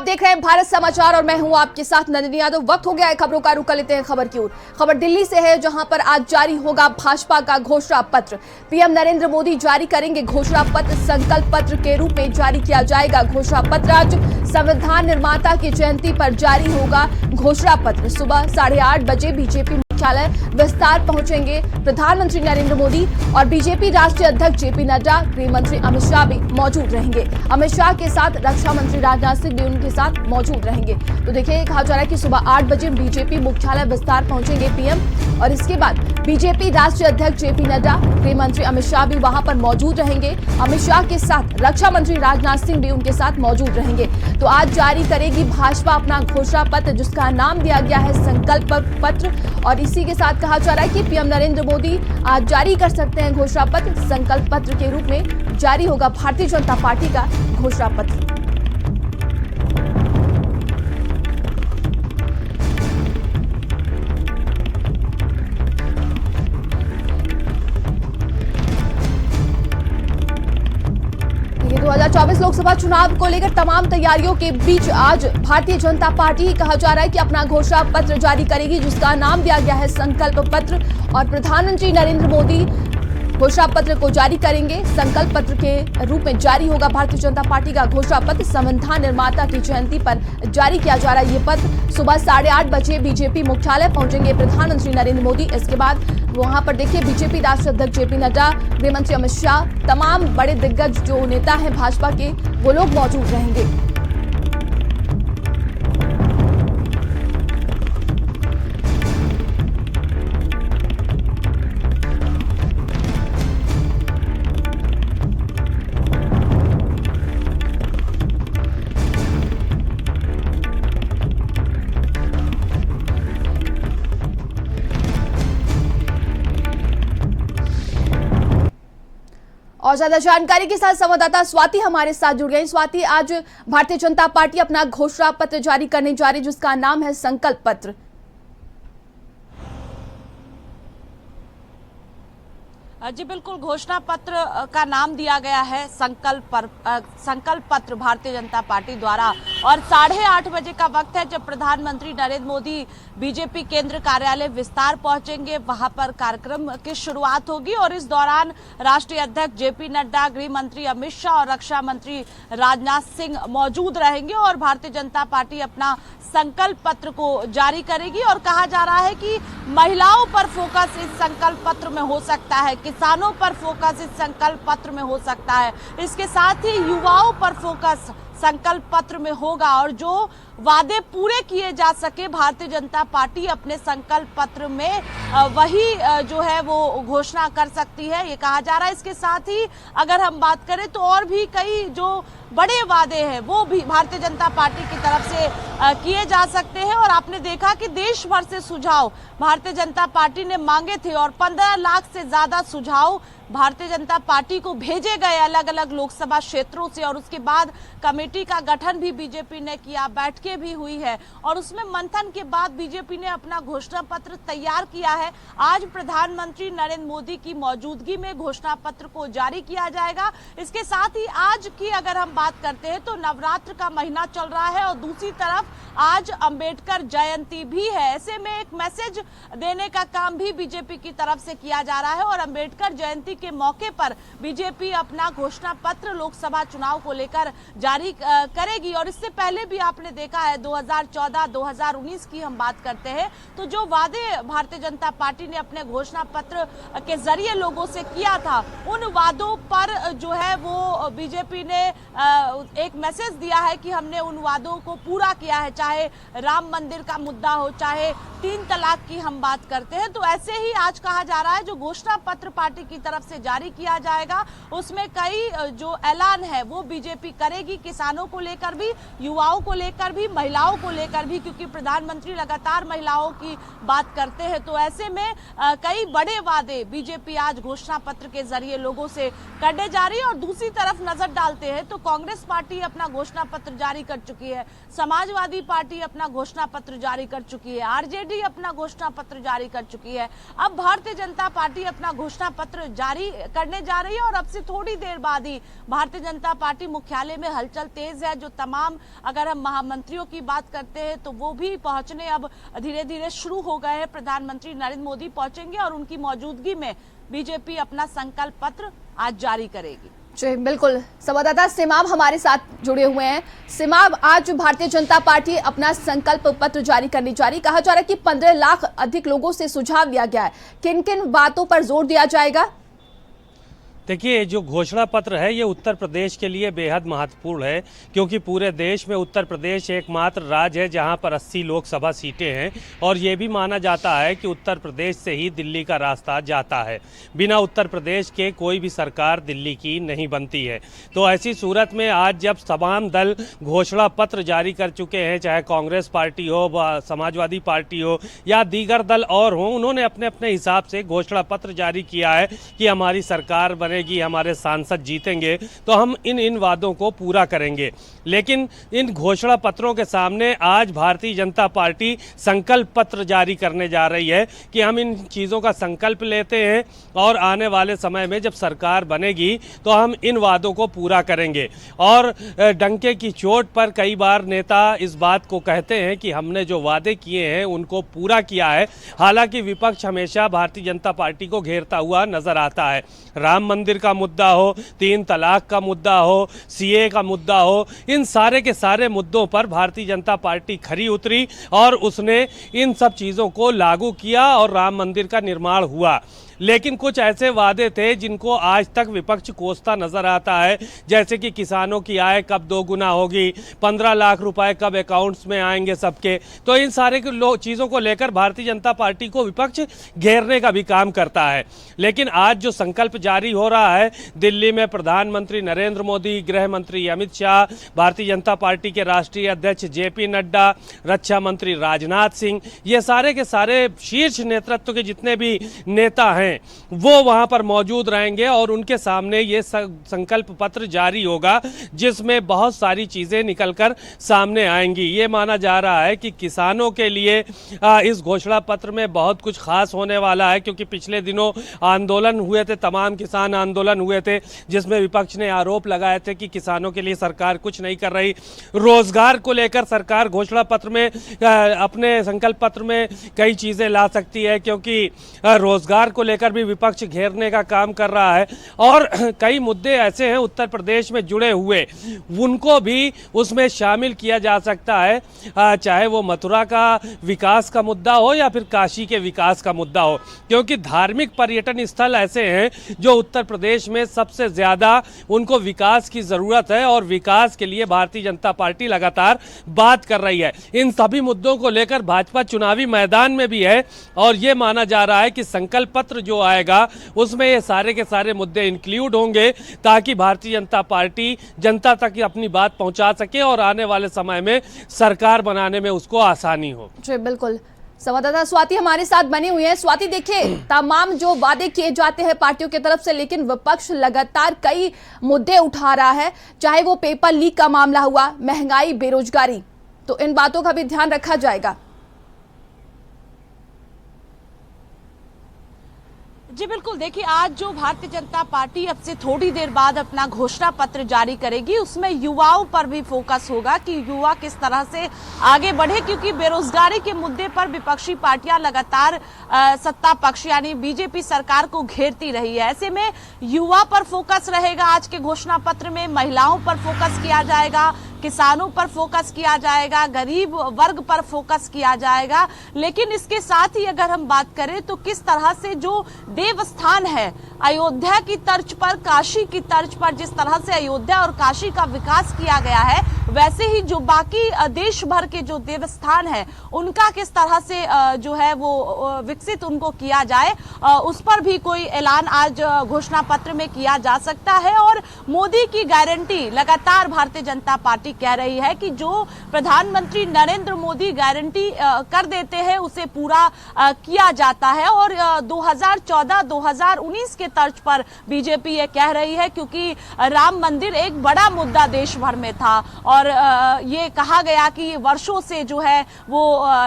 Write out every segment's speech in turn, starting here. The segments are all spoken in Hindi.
आप देख रहे हैं भारत समाचार और मैं हूं आपके साथ नंदिनी यादव। वक्त हो गया है खबरों का, रुख कर लेते हैं खबर की ओर। खबर दिल्ली से है, जहां पर आज जारी होगा भाजपा का घोषणा पत्र। पीएम नरेंद्र मोदी जारी करेंगे घोषणा पत्र। संकल्प पत्र के रूप में जारी किया जाएगा घोषणा पत्र। आज संविधान निर्माता की जयंती पर जारी होगा घोषणा पत्र। सुबह 8:30 बजे बीजेपी मुख्यालय विस्तार पहुंचेंगे प्रधानमंत्री नरेंद्र मोदी और बीजेपी राष्ट्रीय अध्यक्ष जेपी नड्डा, गृह मंत्री अमित शाह भी मौजूद रहेंगे। अमित शाह के साथ रक्षा मंत्री राजनाथ सिंह भी उनके साथ मौजूद रहेंगे। तो देखिए, कहा जा रहा है कि सुबह 8 बजे बीजेपी मुख्यालय विस्तार पहुंचेंगे पीएम और इसके बाद बीजेपी राष्ट्रीय अध्यक्ष जेपी नड्डा, गृह मंत्री अमित शाह भी वहां पर मौजूद रहेंगे। अमित शाह के साथ रक्षा मंत्री राजनाथ सिंह भी उनके साथ मौजूद रहेंगे। तो आज जारी करेगी भाजपा अपना घोषणा पत्र, जिसका नाम दिया गया है संकल्प पत्र। और इसी के साथ कहा जा रहा है कि पीएम नरेंद्र मोदी आज जारी कर सकते हैं घोषणा पत्र। संकल्प पत्र के रूप में जारी होगा भारतीय जनता पार्टी का घोषणा पत्र। ये 2024 लोकसभा चुनाव को लेकर तमाम तैयारियों के बीच आज भारतीय जनता पार्टी, कहा जा रहा है कि अपना घोषणा पत्र जारी करेगी, जिसका नाम दिया गया है संकल्प पत्र। और प्रधानमंत्री नरेंद्र मोदी घोषणा पत्र को जारी करेंगे। संकल्प पत्र के रूप में जारी होगा भारतीय जनता पार्टी का घोषणा पत्र। संविधान निर्माता की जयंती पर जारी किया जा रहा है ये पत्र। सुबह 8:30 बजे बीजेपी मुख्यालय पहुंचेंगे प्रधानमंत्री नरेंद्र मोदी। इसके बाद वहां पर देखिए, बीजेपी राष्ट्रीय अध्यक्ष जेपी नड्डा, गृह मंत्री अमित शाह, तमाम बड़े दिग्गज जो नेता हैं भाजपा के, वो लोग मौजूद रहेंगे। और ज्यादा जानकारी के साथ संवाददाता स्वाति हमारे साथ जुड़ गई। स्वाति, आज भारतीय जनता पार्टी अपना घोषणा पत्र जारी करने जा रही, जिसका नाम है संकल्प पत्र। जी बिल्कुल, घोषणा पत्र का नाम दिया गया है संकल्प पत्र भारतीय जनता पार्टी द्वारा। और 8:30 बजे का वक्त है जब प्रधानमंत्री नरेंद्र मोदी बीजेपी केंद्र कार्यालय विस्तार पहुंचेंगे। वहां पर कार्यक्रम की शुरुआत होगी और इस दौरान राष्ट्रीय अध्यक्ष जेपी नड्डा, गृह मंत्री अमित शाह और रक्षा मंत्री राजनाथ सिंह मौजूद रहेंगे और भारतीय जनता पार्टी अपना संकल्प पत्र को जारी करेगी। और कहा जा रहा है कि महिलाओं पर फोकस इस संकल्प पत्र में हो सकता है, किसानों पर फोकस इस संकल्प पत्र में हो सकता है, इसके साथ ही युवाओं पर फोकस संकल्प पत्र में होगा। और जो वादे पूरे किए जा सके भारतीय जनता पार्टी अपने संकल्प पत्र में वही जो है वो घोषणा कर सकती है, ये कहा जा रहा है। इसके साथ ही अगर हम बात करें तो और भी कई जो बड़े वादे हैं वो भी भारतीय जनता पार्टी की तरफ से किए जा सकते हैं। और आपने देखा कि देश भर से सुझाव भारतीय जनता पार्टी ने मांगे थे और 15 लाख से ज्यादा सुझाव भारतीय जनता पार्टी को भेजे गए अलग अलग लोकसभा क्षेत्रों से। और उसके बाद कमेटी का गठन भी बीजेपी ने किया, बैठकें भी हुई है और उसमें मंथन के बाद बीजेपी ने अपना घोषणा पत्र तैयार किया है। आज प्रधानमंत्री नरेंद्र मोदी की मौजूदगी में घोषणा पत्र को जारी किया जाएगा। इसके साथ ही आज की अगर हम बात करते हैं तो नवरात्र का महीना चल रहा है और दूसरी तरफ आज अंबेडकर जयंती भी है। ऐसे में एक मैसेज देने का काम भी बीजेपी की तरफ से किया जा रहा है और अंबेडकर जयंती के मौके पर बीजेपी अपना घोषणा पत्र लोकसभा चुनाव को लेकर जारी करेगी। और इससे पहले भी आपने देखा है 2014-2019 की हम बात करते हैं तो जो वादे भारतीय जनता पार्टी ने अपने घोषणा पत्र के जरिए लोगों से किया था, उन वादों पर जो है वो बीजेपी ने एक मैसेज दिया है कि हमने उन वादों को पूरा किया है, चाहे राम मंदिर का मुद्दा हो, चाहे 3 तलाक की हम बात करते हैं। तो ऐसे ही आज कहा जा रहा है जो घोषणा पत्र पार्टी की तरफ से जारी किया जाएगा उसमें कई जो ऐलान है वो बीजेपी करेगी, किसानों को लेकर भी, युवाओं को लेकर भी महिलाओं को लेकर भी, क्योंकि प्रधानमंत्री लगातार महिलाओं की बात करते हैं, तो ऐसे में कई बड़े वादे बीजेपी आज घोषणा पत्र के जरिए लोगों से करने जा रही है। और दूसरी तरफ नजर डालते हैं तो कांग्रेस पार्टी अपना घोषणा पत्र जारी कर चुकी है, समाजवादी पार्टी अपना घोषणा पत्र जारी कर चुकी है, आरजेडी अपना घोषणा पत्र जारी कर चुकी है। अब भारतीय जनता पार्टी अपना घोषणा पत्र जारी करने जा रही है और अब से थोड़ी देर बाद ही भारतीय जनता पार्टी मुख्यालय में हलचल तेज है। जो तमाम, अगर हम महामंत्रियों की बात करते हैं तो वो भी पहुंचने अब धीरे धीरे शुरू हो गए हैं। प्रधानमंत्री नरेंद्र मोदी पहुंचेंगे और उनकी मौजूदगी में बीजेपी अपना संकल्प पत्र आज जारी करेगी। जी बिल्कुल, संवाददाता सिमाम हमारे साथ जुड़े हुए हैं। सिमाम, आज भारतीय जनता पार्टी अपना संकल्प पत्र जारी करने जा रही, कहा जा रहा है कि 15 लाख अधिक लोगों से सुझाव लिया गया है, किन किन बातों पर जोर दिया जाएगा? देखिए, जो घोषणा पत्र है ये उत्तर प्रदेश के लिए बेहद महत्वपूर्ण है, क्योंकि पूरे देश में उत्तर प्रदेश एकमात्र राज्य है जहां पर 80 लोकसभा सीटें हैं और ये भी माना जाता है कि उत्तर प्रदेश से ही दिल्ली का रास्ता जाता है। बिना उत्तर प्रदेश के कोई भी सरकार दिल्ली की नहीं बनती है। तो ऐसी सूरत में आज जब तमाम दल घोषणा पत्र जारी कर चुके हैं, चाहे कांग्रेस पार्टी हो, समाजवादी पार्टी हो या दीगर दल और हों, उन्होंने अपने अपने हिसाब से घोषणा पत्र जारी किया है कि हमारी सरकार बनेगी, हमारे सांसद जीतेंगे तो हम इन वादों को पूरा करेंगे। लेकिन इन घोषणा पत्रों के सामने आज भारतीय जनता पार्टी संकल्प पत्र जारी करने जा रही है कि हम इन चीज़ों का संकल्प लेते हैं और आने वाले समय में जब सरकार बनेगी तो हम इन वादों को पूरा करेंगे। और डंके की चोट पर कई बार नेता इस बात को कहते हैं कि हमने जो वादे किए हैं उनको पूरा किया है। हालांकि विपक्ष हमेशा भारतीय जनता पार्टी को घेरता हुआ नजर आता है। राम मंदिर का मुद्दा हो, 3 तलाक का मुद्दा हो, सीए का मुद्दा हो, इन सारे के सारे मुद्दों पर भारतीय जनता पार्टी खरी उतरी और उसने इन सब चीज़ों को लागू किया और राम मंदिर का निर्माण हुआ। लेकिन कुछ ऐसे वादे थे जिनको आज तक विपक्ष कोसता नजर आता है, जैसे कि किसानों की आय कब 2 गुना होगी, 15 लाख रुपए कब अकाउंट्स में आएंगे सबके। तो इन सारे चीज़ों को लेकर भारतीय जनता पार्टी को विपक्ष घेरने का भी काम करता है। लेकिन आज जो संकल्प जारी हो रहा है, दिल्ली में प्रधानमंत्री नरेंद्र मोदी, गृह मंत्री अमित शाह, भारतीय जनता पार्टी के राष्ट्रीय अध्यक्ष जेपी नड्डा, रक्षा मंत्री राजनाथ सिंह, ये सारे के सारे शीर्ष नेतृत्व के जितने भी नेता हैं वो वहां पर मौजूद रहेंगे और उनके सामने ये संकल्प पत्र जारी होगा, जिसमें बहुत सारी चीजें निकलकर सामने आएंगी। ये माना जा रहा है कि किसानों के लिए इस घोषणा पत्र में बहुत कुछ खास होने वाला है, क्योंकि पिछले दिनों आंदोलन हुए थे, तमाम किसान आंदोलन हुए थे, जिसमें विपक्ष ने आरोप लगाए थे कि किसानों के लिए सरकार कुछ नहीं कर रही। रोजगार को लेकर सरकार घोषणा पत्र में अपने संकल्प पत्र में कई चीजें ला सकती है, क्योंकि रोजगार को लेकर भी विपक्ष घेरने का काम कर रहा है और कई मुद्दे ऐसे हैं उत्तर प्रदेश में जुड़े हुए, उनको भी उसमें शामिल किया जा सकता है, चाहे वो मथुरा का विकास का मुद्दा हो या फिर काशी के विकास का मुद्दा हो, क्योंकि धार्मिक पर्यटन स्थल ऐसे हैं जो उत्तर प्रदेश में सबसे ज्यादा उनको विकास की जरूरत है और विकास के लिए भारतीय जनता पार्टी लगातार बात कर रही है। इन सभी मुद्दों को लेकर भाजपा चुनावी मैदान में भी है और ये माना जा रहा है कि संकल्प पत्र जो आएगा उसमें ये सारे के सारे मुद्दे इंक्लूड होंगे, ताकि भारतीय जनता पार्टी जनता तक अपनी बात पहुंचा सके और आने वाले समय में सरकार बनाने में उसको आसानी हो। जी बिल्कुल, संवाददाता स्वाति हमारे साथ बनी हुई है। स्वाति, देखिए, तमाम जो वादे किए जाते हैं पार्टियों की तरफ से, लेकिन विपक्ष लगातार कई मुद्दे उठा रहा है, चाहे वो पेपर लीक का मामला हुआ, महंगाई, बेरोजगारी, तो इन बातों का भी ध्यान रखा जाएगा। जी बिल्कुल, देखिए, आज जो भारतीय जनता पार्टी अब से थोड़ी देर बाद अपना घोषणा पत्र जारी करेगी, उसमें युवाओं पर भी फोकस होगा कि युवा किस तरह से आगे बढ़े, क्योंकि बेरोजगारी के मुद्दे पर विपक्षी पार्टियां लगातार सत्ता पक्ष यानी बीजेपी सरकार को घेरती रही है। ऐसे में युवा पर फोकस रहेगा आज के घोषणा पत्र में, महिलाओं पर फोकस किया जाएगा, किसानों पर फोकस किया जाएगा, गरीब वर्ग पर फोकस किया जाएगा। लेकिन इसके साथ ही अगर हम बात करें तो किस तरह से जो देवस्थान है, अयोध्या की तर्ज पर, काशी की तर्ज पर जिस तरह से अयोध्या और काशी का विकास किया गया है, वैसे ही जो बाकी देश भर के जो देवस्थान है उनका किस तरह से जो है वो विकसित उनको किया जाए, उस पर भी कोई ऐलान आज घोषणा पत्र में किया जा सकता है। और मोदी की गारंटी लगातार भारतीय जनता पार्टी कह रही है कि जो प्रधानमंत्री नरेंद्र मोदी गारंटी कर देते हैं उसे पूरा किया जाता है। और 2014-2019 के तर्ज पर बीजेपी ये कह रही है, क्योंकि राम मंदिर एक बड़ा मुद्दा देश भर में था और ये कहा गया कि वर्षों से जो है वो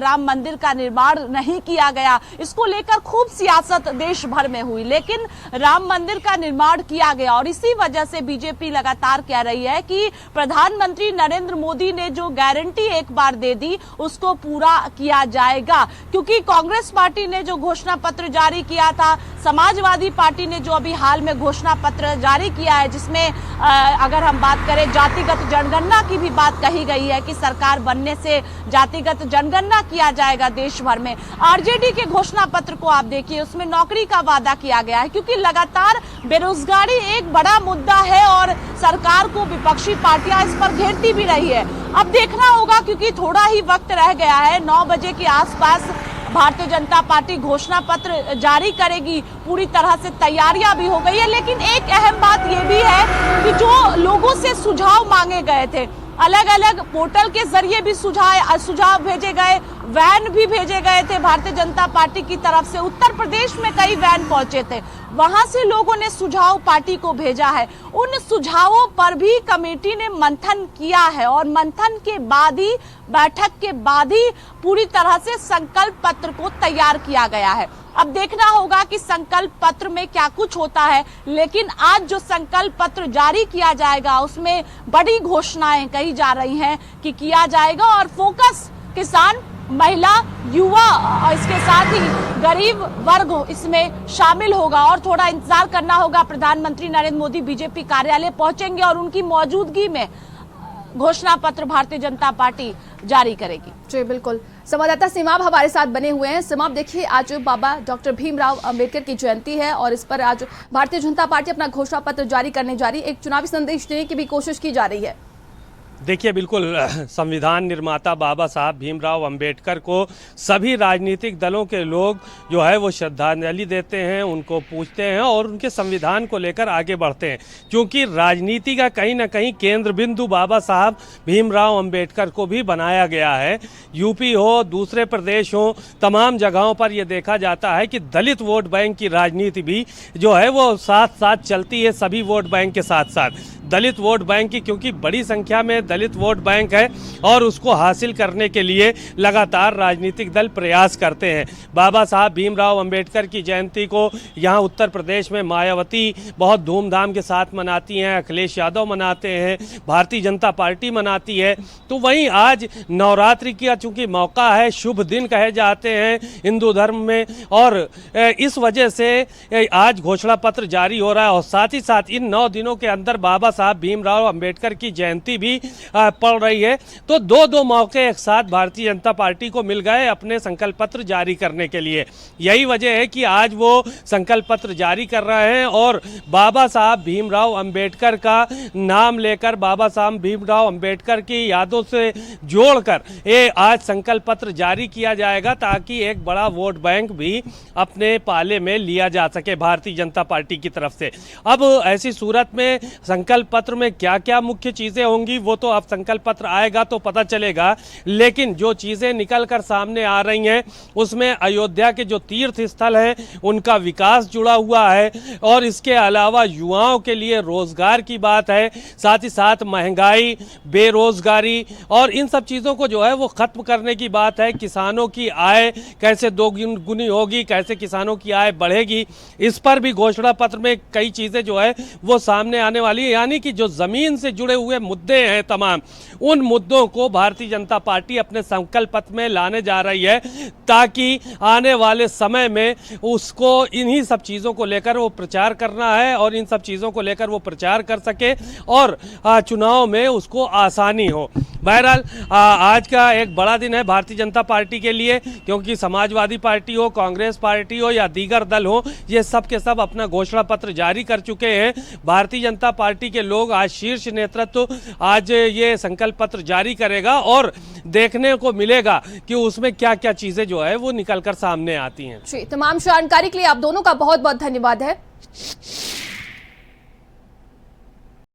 राम मंदिर का निर्माण नहीं किया गया, इसको लेकर खूब सियासत देश भर में हुई, लेकिन राम मंदिर का निर्माण किया गया। और इसी वजह से बीजेपी लगातार कह रही है कि प्रधानमंत्री नरेंद्र मोदी ने जो गारंटी एक बार दे दी उसको पूरा किया जाएगा। क्योंकि कांग्रेस पार्टी ने जो घोषणा पत्र जारी किया था, समाजवादी पार्टी ने जो अभी हाल में घोषणा पत्र जारी किया है, जिसमें अगर हम बात करें जातिगत जनगणना की भी बात कही गई है कि सरकार बनने से जातिगत जनगणना किया जाएगा देश भर में। आरजेडी के घोषणा पत्र को आप देखिए, उसमें नौकरी का वादा किया गया है, क्योंकि लगातार बेरोजगारी एक बड़ा मुद्दा है और सरकार को विपक्षी पार्टियां इस पर घेरती भी रही है। अब देखना होगा, क्योंकि थोड़ा ही वक्त रह गया है, 9 बजे के आसपास भारतीय जनता पार्टी घोषणा पत्र जारी करेगी। पूरी तरह से तैयारियां भी हो गई है, लेकिन एक अहम बात यह भी है कि जो लोगों से सुझाव मांगे गए थे, अलग अलग पोर्टल के जरिए भी सुझाव भेजे गए, वैन भी भेजे गए थे भारतीय जनता पार्टी की तरफ से। उत्तर प्रदेश में कई वैन पहुंचे थे, वहां से लोगों ने सुझाव पार्टी को भेजा है। उन सुझावों पर भी कमेटी ने मंथन किया है और मंथन के बाद ही, बैठक के बाद ही पूरी तरह से संकल्प पत्र को तैयार किया गया है। अब देखना होगा कि संकल्प पत्र में क्या कुछ होता है, लेकिन आज जो संकल्प पत्र जारी किया जाएगा उसमें बड़ी घोषणाएं कही जा रही हैं कि किया जाएगा। और फोकस किसान, महिला, युवा और इसके साथ ही गरीब वर्ग इसमें शामिल होगा। और थोड़ा इंतजार करना होगा, प्रधानमंत्री नरेंद्र मोदी बीजेपी कार्यालय पहुंचेंगे और उनकी मौजूदगी में घोषणा पत्र भारतीय जनता पार्टी जारी करेगी। जी बिल्कुल, संवाददाता सिमाब हमारे साथ बने हुए हैं। सिमाब, देखिए आज बाबा डॉक्टर भीमराव अंबेडकर की जयंती है और इस पर आज भारतीय जनता पार्टी अपना घोषणा पत्र जारी करने जा रही है। एक चुनावी संदेश देने की भी कोशिश की जा रही है। देखिए, बिल्कुल संविधान निर्माता बाबा साहब भीमराव अंबेडकर को सभी राजनीतिक दलों के लोग जो है वो श्रद्धांजलि देते हैं, उनको पूछते हैं और उनके संविधान को लेकर आगे बढ़ते हैं, क्योंकि राजनीति का कहीं ना कहीं केंद्र बिंदु बाबा साहब भीमराव अंबेडकर को भी बनाया गया है। यूपी हो, दूसरे प्रदेश हो, तमाम जगहों पर यह देखा जाता है कि दलित वोट बैंक की राजनीति भी जो है वो साथ साथ चलती है, सभी वोट बैंक के साथ साथ दलित वोट बैंक की, क्योंकि बड़ी संख्या में दलित वोट बैंक है और उसको हासिल करने के लिए लगातार राजनीतिक दल प्रयास करते हैं। बाबा साहब भीमराव अंबेडकर की जयंती को यहाँ उत्तर प्रदेश में मायावती बहुत धूमधाम के साथ मनाती हैं, अखिलेश यादव मनाते हैं, भारतीय जनता पार्टी मनाती है। तो वहीं आज नवरात्रि का चूँकि मौका है, शुभ दिन कहे जाते हैं हिंदू धर्म में, और इस वजह से आज घोषणा पत्र जारी हो रहा है। और साथ ही साथ इन 9 दिनों के अंदर बाबा साहब भीमराव अंबेडकर की जयंती भी पड़ रही है। तो दो मौके एक साथ भारतीय जनता पार्टी को मिल गए अपने संकल्प पत्र जारी करने के लिए। यही वजह है कि आज वो संकल्प पत्र जारी कर रहे हैं और बाबा साहब भीमराव अंबेडकर का नाम लेकर, बाबा साहब भीमराव अंबेडकर की यादों से जोड़कर ये आज संकल्प पत्र जारी किया जाएगा, ताकि एक बड़ा वोट बैंक भी अपने पाले में लिया जा सके भारतीय जनता पार्टी की तरफ से। अब ऐसी सूरत में संकल्प पत्र में क्या क्या मुख्य चीज़ें होंगी वो तो अब संकल्प पत्र आएगा तो पता चलेगा, लेकिन जो चीज़ें निकल कर सामने आ रही हैं उसमें अयोध्या के जो तीर्थ स्थल हैं उनका विकास जुड़ा हुआ है, और इसके अलावा युवाओं के लिए रोजगार की बात है, साथ ही साथ महंगाई, बेरोजगारी और इन सब चीज़ों को जो है वो ख़त्म करने की बात है। किसानों की आय कैसे दोगुनी होगी, कैसे किसानों की आय बढ़ेगी, इस पर भी घोषणा पत्र में कई चीज़ें जो है वो सामने आने वाली है। यानी कि जो ज़मीन से जुड़े हुए मुद्दे हैं तमाम, उन मुद्दों को भारतीय जनता पार्टी अपने संकल्प पत्र में लाने जा रही है, ताकि आने वाले समय में उसको इन्हीं सब चीज़ों को लेकर वो प्रचार करना है और इन सब चीज़ों को लेकर वो प्रचार कर सके और चुनाव में उसको आसानी हो। बहरहाल आज का एक बड़ा दिन है भारतीय जनता पार्टी के लिए, क्योंकि समाजवादी पार्टी हो, कांग्रेस पार्टी हो या दीगर दल हो, ये सब के सब अपना घोषणा पत्र जारी कर चुके हैं। भारतीय जनता पार्टी के लोग, आज शीर्ष नेतृत्व आज ये संकल्प पत्र जारी करेगा और देखने को मिलेगा कि उसमें क्या क्या चीजें जो है वो निकल कर सामने आती हैं। जी, तमाम जानकारी के लिए आप दोनों का बहुत बहुत धन्यवाद है।